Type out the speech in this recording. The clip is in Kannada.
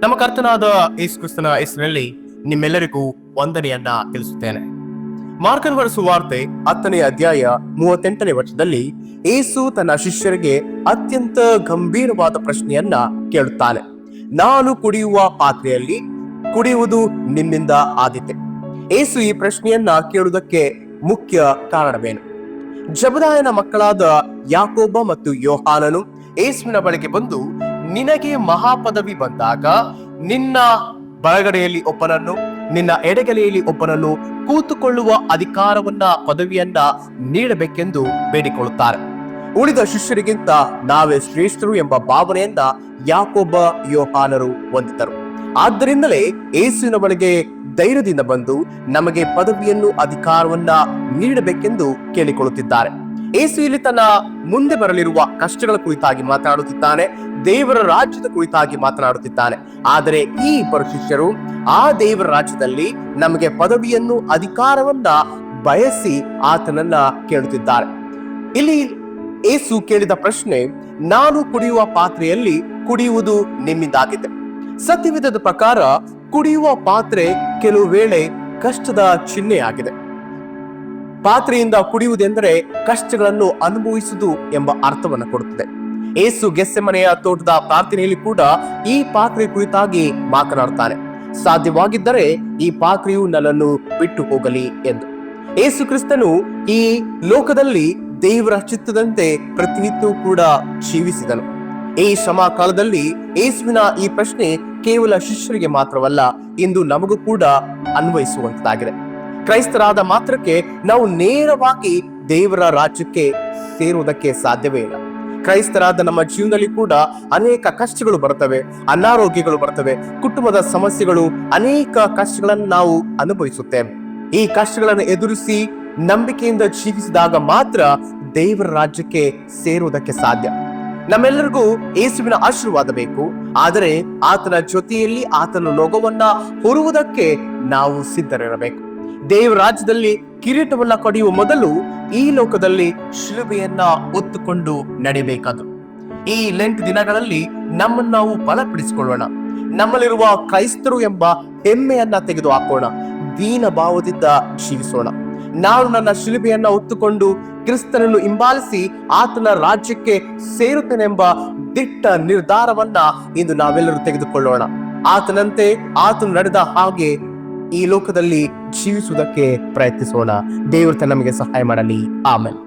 ನಮ್ಮ ಕರ್ತನಾದ ಯೇಸು ಕ್ರಿಸ್ತನ ಹೆಸರಿನಲ್ಲಿ ನಿಮ್ಮೆಲ್ಲರಿಗೂ ವಂದನೆಯನ್ನ ತಿಳಿಸುತ್ತೇನೆ. ಮಾರ್ಕನ ಸುವಾರ್ತೆ 10ನೇ ಅಧ್ಯಾಯ 38ನೇ ವಚನದಲ್ಲಿ ಯೇಸು ತನ್ನ ಶಿಷ್ಯರಿಗೆ ಅತ್ಯಂತ ಗಂಭೀರವಾದ ಪ್ರಶ್ನೆಯನ್ನ ಕೇಳುತ್ತಾನೆ. ನಾನು ಕುಡಿಯುವ ಪಾತ್ರೆಯಲ್ಲಿ ಕುಡಿಯುವುದು ನಿಮ್ಮಿಂದ ಆದೀತೆ. ಯೇಸು ಈ ಪ್ರಶ್ನೆಯನ್ನ ಕೇಳುವುದಕ್ಕೆ ಮುಖ್ಯ ಕಾರಣವೇನು? ಜಬದಾಯನ ಮಕ್ಕಳಾದ ಯಾಕೋಬ ಮತ್ತು ಯೋಹಾನನು ಯೇಸುವಿನ ಬಳಿಗೆ ಬಂದು, ನಿನಗೆ ಮಹಾಪದವಿ ಬಂದಾಗ ನಿನ್ನ ಬಲಗಡೆಯಲ್ಲಿ ಒಬ್ಬನನ್ನು, ನಿನ್ನ ಎಡಗಡೆಯಲ್ಲಿ ಒಬ್ಬನನ್ನು ಕೂತುಕೊಳ್ಳುವ ಅಧಿಕಾರವನ್ನ, ಪದವಿಯನ್ನ ನೀಡಬೇಕೆಂದು ಬೇಡಿಕೊಳ್ಳುತ್ತಾರೆ. ಉಳಿದ ಶಿಷ್ಯರಿಗಿಂತ ನಾವೇ ಶ್ರೇಷ್ಠರು ಎಂಬ ಭಾವನೆಯನ್ನ ಯಾಕೋಬ ಯೋಹಾನರು ಹೊಂದಿದ್ದರು. ಆದ್ದರಿಂದಲೇ ಯೇಸುವಿನ ಬಳಿಗೆ ಧೈರ್ಯದಿಂದ ಬಂದು ನಮಗೆ ಪದವಿಯನ್ನು, ಅಧಿಕಾರವನ್ನ ನೀಡಬೇಕೆಂದು ಕೇಳಿಕೊಳ್ಳುತ್ತಿದ್ದಾರೆ. ಯೇಸು ಇಲ್ಲಿ ತನ್ನ ಮುಂದೆ ಬರಲಿರುವ ಕಷ್ಟಗಳ ಕುರಿತಾಗಿ ಮಾತನಾಡುತ್ತಿದ್ದಾನೆ, ದೇವರ ರಾಜ್ಯದ ಕುರಿತಾಗಿ ಮಾತನಾಡುತ್ತಿದ್ದಾನೆ. ಆದರೆ ಈ ಇಬ್ಬರು ಶಿಷ್ಯರು ಆ ದೇವರ ರಾಜ್ಯದಲ್ಲಿ ನಮಗೆ ಪದವಿಯನ್ನು, ಅಧಿಕಾರವನ್ನ ಬಯಸಿ ಆತನನ್ನ ಕೇಳುತ್ತಿದ್ದಾರೆ. ಇಲ್ಲಿ ಯೇಸು ಕೇಳಿದ ಪ್ರಶ್ನೆ, ನಾನು ಕುಡಿಯುವ ಪಾತ್ರೆಯಲ್ಲಿ ಕುಡಿಯುವುದು ನಿಮ್ಮಿಂದಾಗಿದೆ. ಸತ್ಯವೇದದ ಪ್ರಕಾರ ಕುಡಿಯುವ ಪಾತ್ರೆ ಕೆಲವು ವೇಳೆ ಕಷ್ಟದ ಚಿಹ್ನೆಯಾಗಿದೆ. ಪಾತ್ರೆಯಿಂದ ಕುಡಿಯುವುದೆಂದರೆ ಕಷ್ಟಗಳನ್ನು ಅನುಭವಿಸುವುದು ಎಂಬ ಅರ್ಥವನ್ನು ಕೊಡುತ್ತದೆ. ಯೇಸು ಗೆತ್ಸೆಮನೆಯ ತೋಟದ ಪ್ರಾರ್ಥನೆಯಲ್ಲಿ ಕೂಡ ಈ ಪಾತ್ರೆ ಕುರಿತಾಗಿ ಮಾತನಾಡುತ್ತಾನೆ. ಸಾಧ್ಯವಾಗಿದ್ದರೆ ಈ ಪಾತ್ರೆಯು ನನ್ನನ್ನು ಬಿಟ್ಟು ಹೋಗಲಿ ಎಂದು. ಯೇಸು ಕ್ರಿಸ್ತನು ಈ ಲೋಕದಲ್ಲಿ ದೇವರ ಚಿತ್ತದಂತೆ ಪ್ರತಿನಿತ್ಯವೂ ಕೂಡ ಜೀವಿಸಿದನು. ಈ ಶ್ರಮ ಕಾಲದಲ್ಲಿ ಯೇಸುವಿನ ಈ ಪ್ರಶ್ನೆ ಕೇವಲ ಶಿಷ್ಯರಿಗೆ ಮಾತ್ರವಲ್ಲ, ಇಂದು ನಮಗೂ ಕೂಡ ಅನ್ವಯಿಸುವಂತಾಗಿದೆ. ಕ್ರೈಸ್ತರಾದ ಮಾತ್ರಕ್ಕೆ ನಾವು ನೇರವಾಗಿ ದೇವರ ರಾಜ್ಯಕ್ಕೆ ಸೇರುವುದಕ್ಕೆ ಸಾಧ್ಯವೇ ಇಲ್ಲ. ಕ್ರೈಸ್ತರಾದ ನಮ್ಮ ಜೀವನದಲ್ಲಿ ಕೂಡ ಅನೇಕ ಕಷ್ಟಗಳು ಬರ್ತವೆ, ಅನಾರೋಗ್ಯಗಳು ಬರ್ತವೆ, ಕುಟುಂಬದ ಸಮಸ್ಯೆಗಳು, ಅನೇಕ ಕಷ್ಟಗಳನ್ನು ನಾವು ಅನುಭವಿಸುತ್ತೇವೆ. ಈ ಕಷ್ಟಗಳನ್ನು ಎದುರಿಸಿ ನಂಬಿಕೆಯಿಂದ ಜೀವಿಸಿದಾಗ ಮಾತ್ರ ದೇವರ ರಾಜ್ಯಕ್ಕೆ ಸೇರುವುದಕ್ಕೆ ಸಾಧ್ಯ. ನಮ್ಮೆಲ್ಲರಿಗೂ ಯೇಸುವಿನ ಆಶೀರ್ವಾದ ಬೇಕು, ಆದರೆ ಆತನ ಜೊತೆಯಲ್ಲಿ ಆತನ ಲೋಗವನ್ನ ಹೊರುವುದಕ್ಕೆ ನಾವು ಸಿದ್ಧರಿರಬೇಕು. ದೇವರ ರಾಜ್ಯದಲ್ಲಿ ಕಿರೀಟವನ್ನ ಪಡೆಯುವ ಮೊದಲು ಈ ಲೋಕದಲ್ಲಿ ಶಿಲುಬೆಯನ್ನ ಹೊತ್ತುಕೊಂಡು ನಡೆಯಬೇಕಾದ್ರು. ಈ ಲೆಂಟ್ ದಿನಗಳಲ್ಲಿ ನಮ್ಮನ್ನು ನಾವು ಬಲಪಡಿಸಿಕೊಳ್ಳೋಣ. ನಮ್ಮಲ್ಲಿರುವ ಕ್ರೈಸ್ತರು ಎಂಬ ಹೆಮ್ಮೆಯನ್ನ ತೆಗೆದು ಹಾಕೋಣ. ದೀನ ಭಾವದಿಂದ ಜೀವಿಸೋಣ. ನಾನು ನನ್ನ ಶಿಲುಬೆಯನ್ನ ಹೊತ್ತುಕೊಂಡು ಕ್ರಿಸ್ತನನ್ನು ಹಿಂಬಾಲಿಸಿ ಆತನ ರಾಜ್ಯಕ್ಕೆ ಸೇರುತ್ತೇನೆಂಬ ದಿಟ್ಟ ನಿರ್ಧಾರವನ್ನ ಇಂದು ನಾವೆಲ್ಲರೂ ತೆಗೆದುಕೊಳ್ಳೋಣ. ಆತನಂತೆ ಆತನು ನಡೆದ ಹಾಗೆ ಈ ಲೋಕದಲ್ಲಿ ಜೀವಿಸುವುದಕ್ಕೆ ಪ್ರಯತ್ನಿಸೋಣ. ದೇವರು ನಮಗೆ ಸಹಾಯ ಮಾಡಲಿ. ಆಮೆನ್.